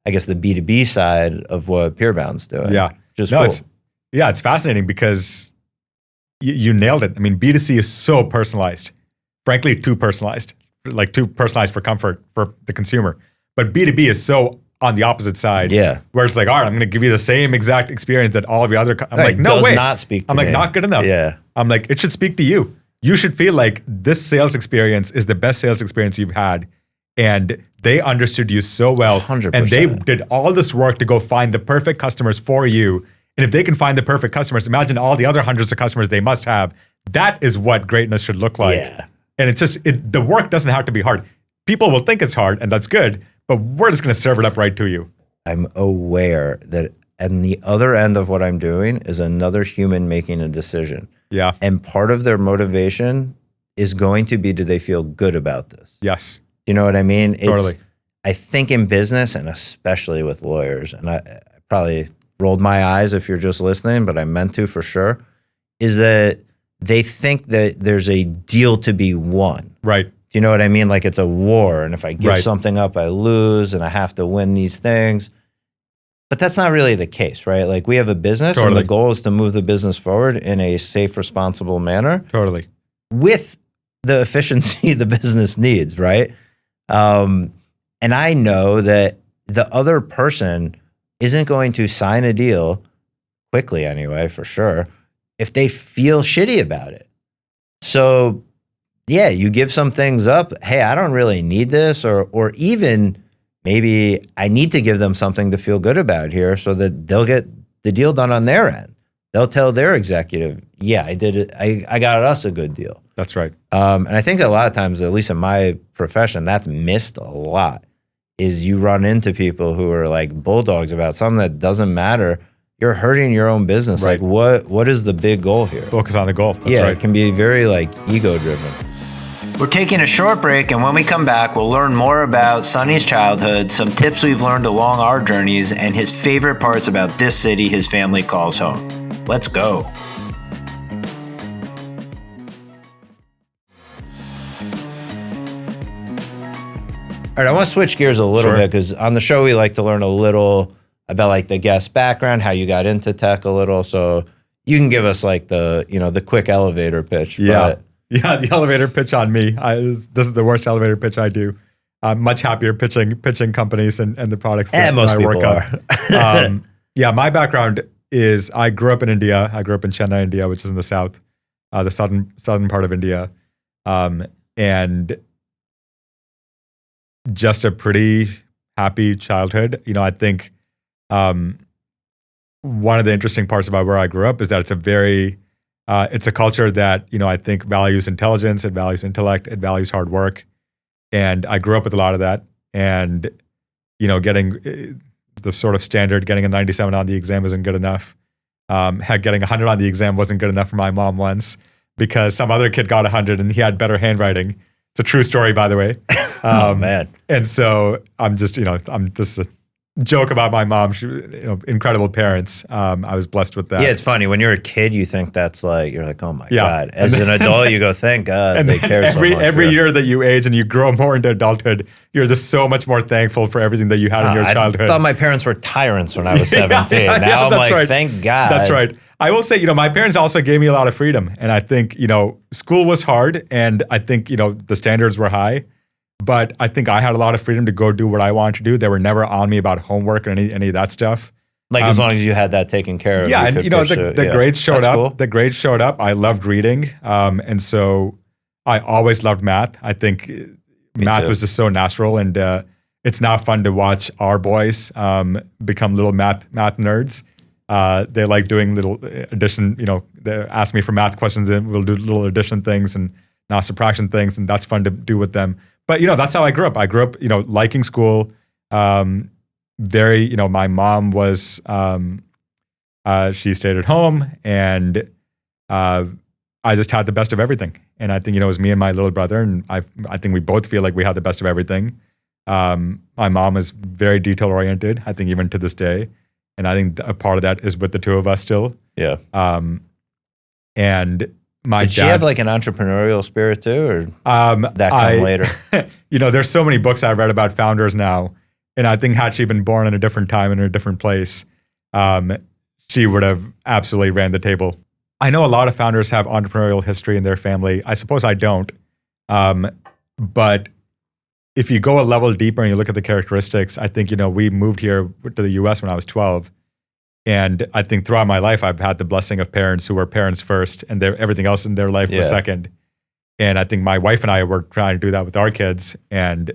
I guess, the B2B side of what Peerbound's doing. Yeah. Just cool. It's fascinating because you nailed it. I mean, B2C is so personalized, frankly, too personalized, like too personalized for comfort for the consumer. But B2B is so on the opposite side, where it's like, all right, I'm going to give you the same exact experience that all of your other. I'm like, no way, not speak to I'm me. like, not good enough. Yeah, I'm like, it should speak to you. You should feel like this sales experience is the best sales experience you've had, and they understood you so well, 100%. and they did all this work to go find the perfect customers for you. And if they can find the perfect customers, imagine all the other hundreds of customers they must have. That is what greatness should look like. Yeah. And it's just, the work doesn't have to be hard. People will think it's hard, and that's good, but we're just going to serve it up right to you. I'm aware that at the other end of what I'm doing is another human making a decision. Yeah. And part of their motivation is going to be, do they feel good about this? Yes. You know what I mean? Totally. I think in business, and especially with lawyers, and I probably rolled my eyes if you're just listening, but I meant to for sure, is that they think that there's a deal to be won. Right. Do you know what I mean? Like it's a war, and if I give something up, I lose, and I have to win these things. But that's not really the case, right? Like we have a business, and the goal is to move the business forward in a safe, responsible manner. Totally. With the efficiency the business needs, right? And I know that the other person isn't going to sign a deal quickly anyway, for sure, if they feel shitty about it. So yeah, you give some things up. Hey, I don't really need this, or even maybe I need to give them something to feel good about here so that they'll get the deal done on their end. They'll tell their executive, yeah, I did it. I got us a good deal. That's right. And I think a lot of times, at least in my profession, that's missed a lot. Is you run into people who are like bulldogs about something that doesn't matter. You're hurting your own business. Like what is the big goal here? Focus on the goal. That's right. It can be very like ego driven. We're taking a short break, and when we come back, we'll learn more about Sunny's childhood, some tips we've learned along our journeys, and his favorite parts about this city his family calls home. Let's go. All right, I want to switch gears a little bit because on the show we like to learn a little about like the guest background, how you got into tech a little. So you can give us like the quick elevator pitch. Yeah, the elevator pitch on me. This is the worst elevator pitch I do. I'm much happier pitching companies and the products that I work on. My background is I grew up in India. I grew up in Chennai, India, which is in the south, the southern part of India, and just a pretty happy childhood. You know, I think one of the interesting parts about where I grew up is that it's a culture that, you know, I think values intelligence, it values intellect, it values hard work. And I grew up with a lot of that. And, you know, getting the sort of standard, getting a 97 on the exam isn't good enough. Getting 100 on the exam wasn't good enough for my mom once because some other kid got 100 and he had better handwriting. It's a true story, by the way. Oh, man. And so I'm just, this is a joke about my mom. She, incredible parents. I was blessed with that. Yeah, it's funny. When you're a kid, you think that's like, you're like, oh my God. As an adult, you go, thank God they care so much. Every year that you age and you grow more into adulthood, you're just so much more thankful for everything that you had in your childhood. I thought my parents were tyrants when I was 17. Now I'm like, thank God. That's right. I will say, my parents also gave me a lot of freedom. And I think, school was hard and I think, the standards were high. But I think I had a lot of freedom to go do what I wanted to do. They were never on me about homework or any of that stuff. Like as long as you had that taken care of. Yeah, and the grades showed up. Cool. The grades showed up. I loved reading. And so I always loved math. I think math was just so natural, and it's now fun to watch our boys become little math nerds. They like doing little addition, they ask me for math questions and we'll do little addition things and now subtraction things, and that's fun to do with them. But, that's how I grew up. I grew up, liking school. My mom was, she stayed at home, and I just had the best of everything. And I think, it was me and my little brother, and I think we both feel like we had the best of everything. My mom is very detail oriented, I think even to this day. And I think a part of that is with the two of us still. Yeah. And my Did she have like an entrepreneurial spirit too, or that come later? There's so many books I've read about founders now. And I think had she been born in a different time in a different place, she would have absolutely ran the table. I know a lot of founders have entrepreneurial history in their family. I suppose I don't. But if you go a level deeper and you look at the characteristics, I think, we moved here to the US when I was 12. And I think throughout my life, I've had the blessing of parents who were parents first, and everything else in their life was second. And I think my wife and I were trying to do that with our kids. And,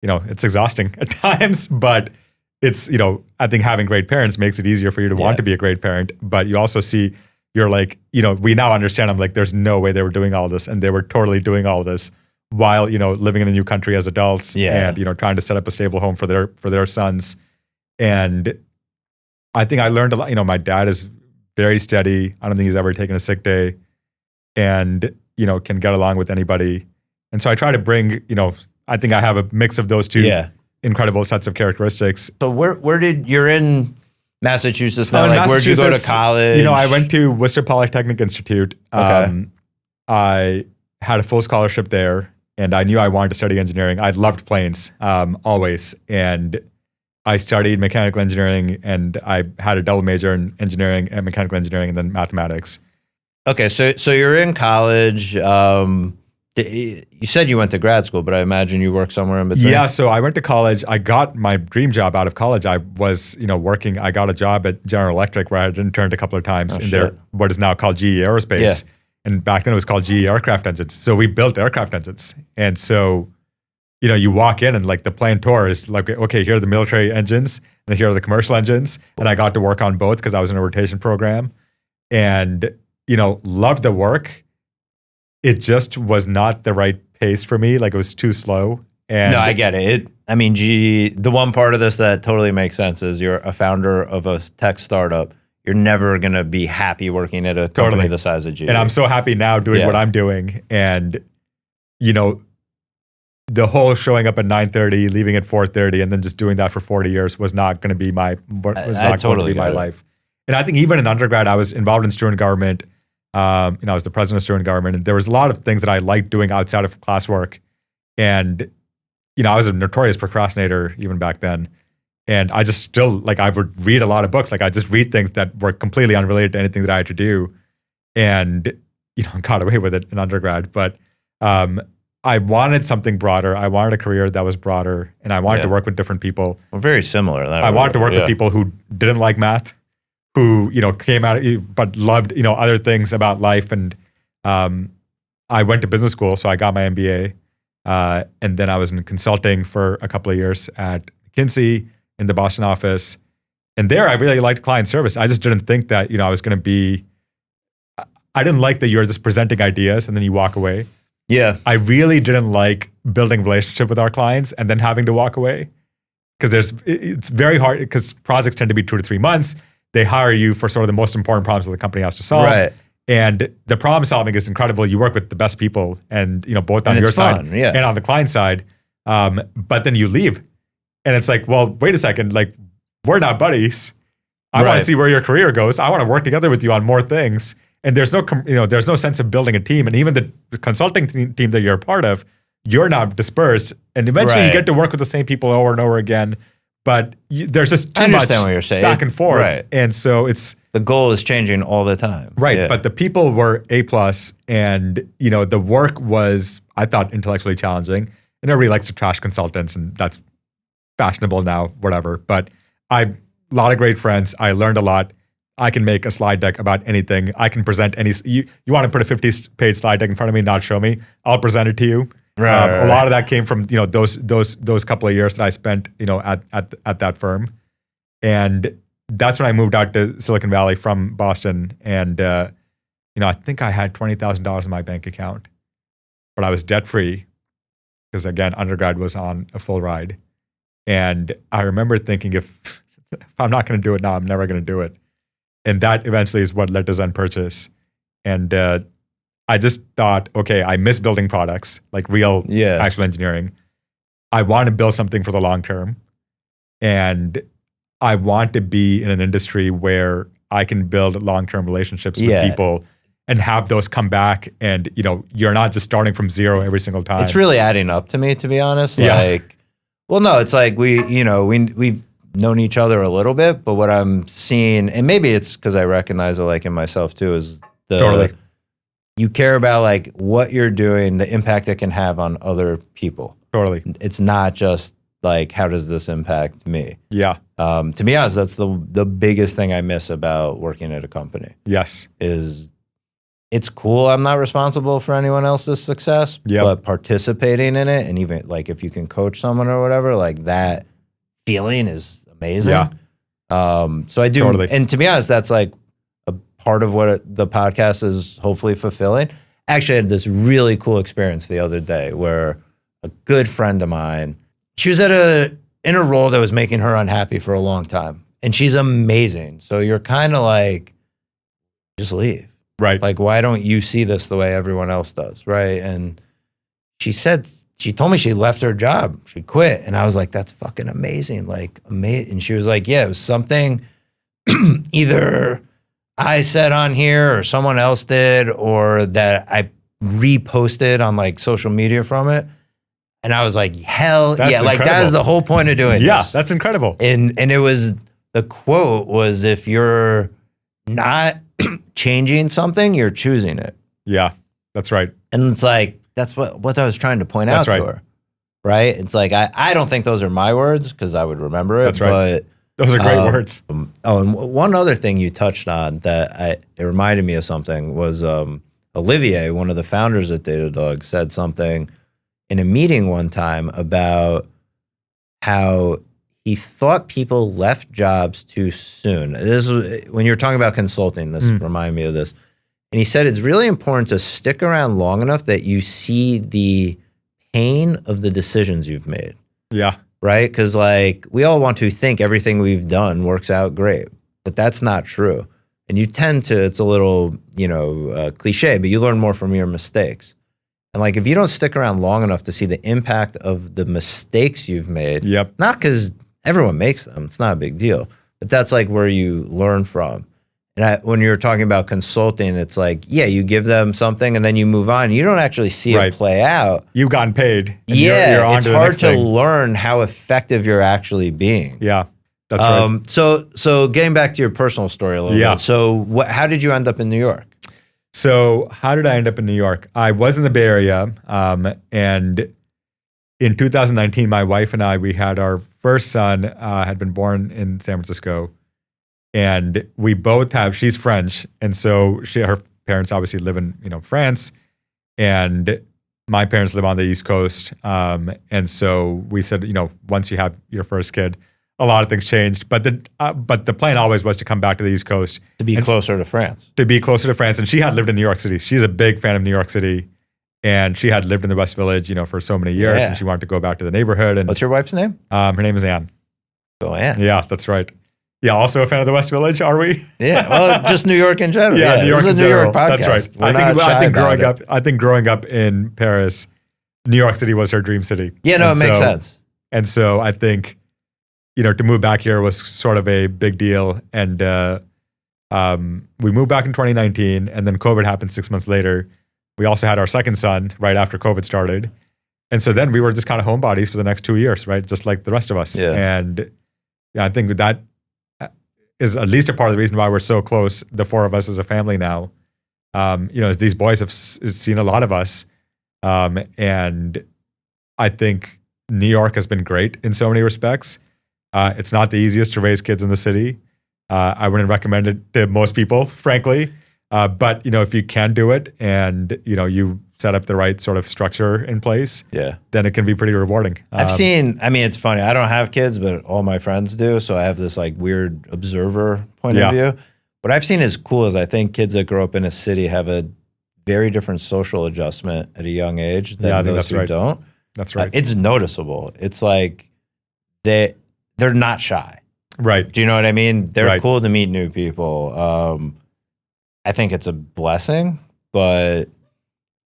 it's exhausting at times, but it's, I think having great parents makes it easier for you to want to be a great parent. But you also see, you're like, we now understand, I'm like, there's no way they were doing all this. And they were totally doing all this while, living in a new country as adults and, trying to set up a stable home for their sons. And I think I learned a lot. My dad is very steady. I don't think he's ever taken a sick day, and, can get along with anybody. And so I try to bring, I think I have a mix of those two incredible sets of characteristics. So you're in Massachusetts now? Like, where'd you go to college? I went to Worcester Polytechnic Institute. Okay. I had a full scholarship there, and I knew I wanted to study engineering. I loved planes, always. And I studied mechanical engineering, and I had a double major in engineering and mechanical engineering and then mathematics. Okay, so you're in college. You said you went to grad school, but I imagine you worked somewhere in between. Yeah, so I went to college. I got my dream job out of college. I was, working. I got a job at General Electric where I had interned a couple of times in their what is now called GE Aerospace. Yeah. And back then it was called GE Aircraft Engines. So we built aircraft engines. And so, you walk in and like the plane tour is like, okay, here are the military engines and here are the commercial engines. And I got to work on both because I was in a rotation program and, loved the work. It just was not the right pace for me. Like it was too slow. And no, I get it. The one part of this that totally makes sense is you're a founder of a tech startup. You're never going to be happy working at a company the size of GE. And I'm so happy now doing what I'm doing. And, the whole showing up at 9:30, leaving at 4:30, and then just doing that for 40 years was not going to be my life. And I think even in undergrad, I was involved in student government. I was the president of student government, and there was a lot of things that I liked doing outside of classwork. And, I was a notorious procrastinator even back then. And I just still, I would read a lot of books. I just read things that were completely unrelated to anything that I had to do. And, got away with it in undergrad. But I wanted something broader. I wanted a career that was broader, and I wanted to work with different people. Well, very similar. I wanted to work with people who didn't like math, who, came out but loved, other things about life. And I went to business school, so I got my MBA. And then I was in consulting for a couple of years at McKinsey in the Boston office. And there I really liked client service. I just didn't think that, I was going to be, I didn't like that you're just presenting ideas and then you walk away. Yeah. I really didn't like building a relationship with our clients and then having to walk away. Because it's very hard, because projects tend to be 2 to 3 months. They hire you for sort of the most important problems that the company has to solve. Right. And the problem solving is incredible. You work with the best people and, both on your side and on the client side. But then you leave. And it's like, well, wait a second. We're not buddies. I want to see where your career goes. I want to work together with you on more things. And there's no sense of building a team. And even the consulting team that you're a part of, you're not dispersed. And eventually you get to work with the same people over and over again. But there's just too much what you're saying. Back and forth. Right. And so the goal is changing all the time. Right. Yeah. But the people were A+, and, the work was, I thought, intellectually challenging. And everybody likes to trash consultants, and that's fashionable now, whatever. But a lot of great friends. I learned a lot. I can make a slide deck about anything. I can present you want to put a 50-page slide deck in front of me and not show me? I'll present it to you. Right. A lot of that came from, those couple of years that I spent, at that firm. And that's when I moved out to Silicon Valley from Boston. And, I think I had $20,000 in my bank account, but I was debt free because, again, undergrad was on a full ride. And I remember thinking, if I'm not going to do it now, I'm never going to do it. And that eventually is what led to Zen Purchase. And I just thought, okay, I miss building products, like real actual engineering. I want to build something for the long term. And I want to be in an industry where I can build long-term relationships with people and have those come back. And, you're not just starting from zero every single time. It's really adding up to me, to be honest. Well, no, it's like we've known each other a little bit, but what I'm seeing, and maybe it's because I recognize it like in myself too, is you care about like what you're doing, the impact it can have on other people. Totally. It's not just like, how does this impact me? Yeah. To be honest, that's the biggest thing I miss about working at a company. Yes. Is it's cool I'm not responsible for anyone else's success, but participating in it, and even like if you can coach someone or whatever, like that feeling is amazing. Yeah. So I do, and to be honest, that's like a part of what the podcast is hopefully fulfilling. Actually, I had this really cool experience the other day where a good friend of mine, she was in a role that was making her unhappy for a long time, and she's amazing. So you're kind of like, just leave. Right. Like, why don't you see this the way everyone else does? Right. And she told me she left her job. She quit. And I was like, that's fucking amazing. Like, amazing. And she was like, yeah, it was something either I said on here or someone else did, or that I reposted on like social media from it. And I was like, hell that's yeah. incredible. Like, that is the whole point of doing this. Yeah, that's incredible. And it was, the quote was, if you're not changing something, you're choosing it. Yeah, that's right. And it's like, that's what I was trying to point out to her. Right? It's like, I don't think those are my words because I would remember it. That's right. But those are great words. And one other thing you touched on that it reminded me of something was Olivier, one of the founders at Datadog, said something in a meeting one time about how he thought people left jobs too soon. This was, when you were talking about consulting, this reminded me of this. And he said it's really important to stick around long enough that you see the pain of the decisions you've made. Yeah. Right? Because like, we all want to think everything we've done works out great, but that's not true. And you tend to, it's a little, cliche, but you learn more from your mistakes. And like, if you don't stick around long enough to see the impact of the mistakes you've made, not because everyone makes them, it's not a big deal, but that's like where you learn from. And when you're talking about consulting, it's like, you give them something and then you move on. You don't actually see it play out. You've gotten paid. You're on it's to hard to learn how effective you're actually being. Yeah, that's right. So getting back to your personal story a little bit. So how did you end up in New York? So how did I end up in New York? I was in the Bay Area, and in 2019, my wife and I, we had our first son, had been born in San Francisco, and we both she's French, and so her parents obviously live in France, and my parents live on the East Coast, and so we said, once you have your first kid, a lot of things changed, but the plan always was to come back to the East Coast. To be closer to France. To be closer to France. And she had lived in New York City. She's a big fan of New York City. And she had lived in the West Village, for so many years. And she wanted to go back to the neighborhood. And what's your wife's name? Her name is Anne. Oh, Anne. Yeah, that's right. Yeah, also a fan of the West Village, are we? Yeah, well, just New York in general. Yeah, New York in general. That's right. I think growing up in Paris, New York City was her dream city. Yeah, no, it makes sense. And so I think, to move back here was sort of a big deal. And we moved back in 2019, and then COVID happened 6 months later. We also had our second son right after COVID started. And so then we were just kind of homebodies for the next 2 years, right? Just like the rest of us. Yeah. And I think that is at least a part of the reason why we're so close, the four of us as a family now. These boys have seen a lot of us. And I think New York has been great in so many respects. It's not the easiest to raise kids in the city. I wouldn't recommend it to most people, frankly. But if you can do it and you set up the right sort of structure in place, Yeah. then it can be pretty rewarding. I've seen, I mean, it's funny. I don't have kids, but all my friends do. So I have this like weird observer point of view. What I've seen is cool is I think kids that grow up in a city have a very different social adjustment at a young age than those who don't. That's right. It's noticeable. It's like they're not shy. Right. Do you know what I mean? They're cool to meet new people. I think it's a blessing, but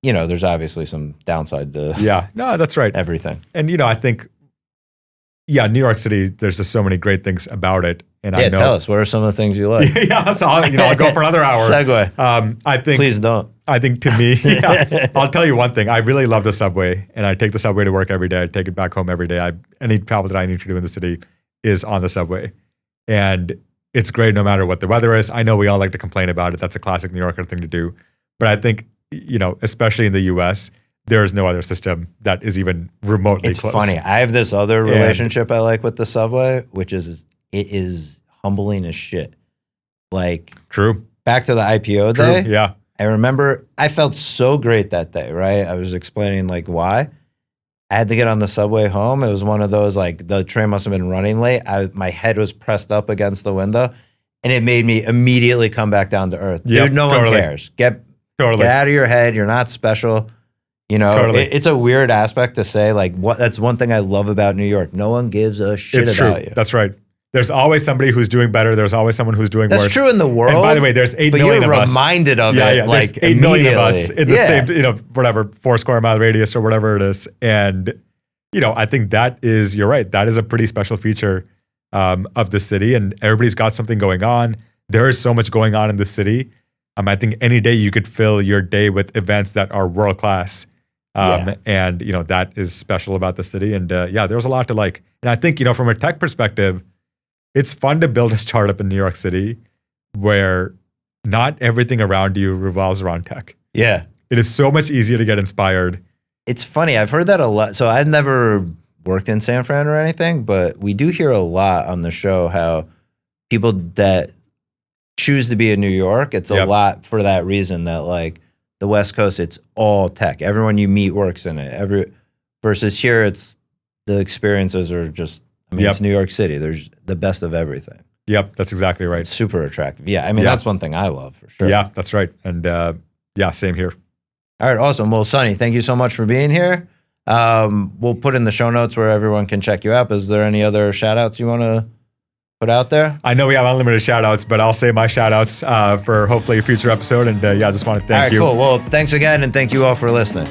you know, there's obviously some downside to no, that's right. everything. And you know, I think New York City, there's just so many great things about it. And I know, tell us, what are some of the things you like? so I'll go for another hour. Segue. I think Please don't. I think to me, I'll tell you one thing. I really love the subway, and I take the subway to work every day. I take it back home every day. Any travel that I need to do in the city is on the subway. And it's great no matter what the weather is. I know we all like to complain about it. That's a classic New Yorker thing to do. But I think, you know, especially in the US, there is no other system that is even remotely close. It's funny. I have this other relationship I like with the subway, which is it is humbling as shit. Like, true. Back to the IPO day. Yeah. I remember I felt so great that day, right? I was explaining like why. I had to get on the subway home. It was one of those, like, the train must have been running late. My head was pressed up against the window, and it made me immediately come back down to earth. Yep, Dude, no one cares. Get out of your head. You're not special. You know, it's a weird aspect to say, like, that's one thing I love about New York. No one gives a shit about you. That's right. There's always somebody who's doing better. There's always someone who's doing worse. That's true in the world. And by the way, there's 8 million of us. But you're reminded of it, like, there's 8 million of us in the same, you know, whatever, 4 square mile radius or whatever it is. And, you know, I think that is, you're right, that is a pretty special feature of the city. And everybody's got something going on. There is so much going on in the city. I think any day you could fill your day with events that are world class. And, you know, that is special about the city. And there's a lot to like. And I think, you know, from a tech perspective, it's fun to build a startup in New York City where not everything around you revolves around tech. Yeah. It is so much easier to get inspired. It's funny. I've heard that a lot. So I've never worked in San Fran or anything, but we do hear a lot on the show how people that choose to be in New York, it's a lot for that reason that, like, the West Coast, it's all tech. Everyone you meet works in it. Versus here, it's the experiences are just, I mean, it's New York City. There's the best of everything. Yep, that's exactly right. It's super attractive. Yeah, I mean, that's one thing I love for sure. Yeah, that's right. And same here. All right, awesome. Well, Sunny, thank you so much for being here. We'll put in the show notes where everyone can check you out. Is there any other shout outs you want to put out there? I know we have unlimited shout outs, but I'll say my shout outs for hopefully a future episode. And I just want to thank you. All right, cool. Well, thanks again. And thank you all for listening.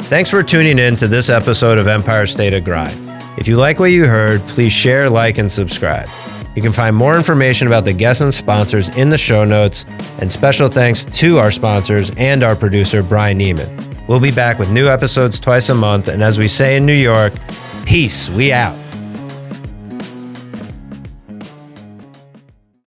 Thanks for tuning in to this episode of Empire State of Grind. If you like what you heard, please share, like, and subscribe. You can find more information about the guests and sponsors in the show notes, and special thanks to our sponsors and our producer, Brian Neiman. We'll be back with new episodes twice a month, and as we say in New York, peace, we out.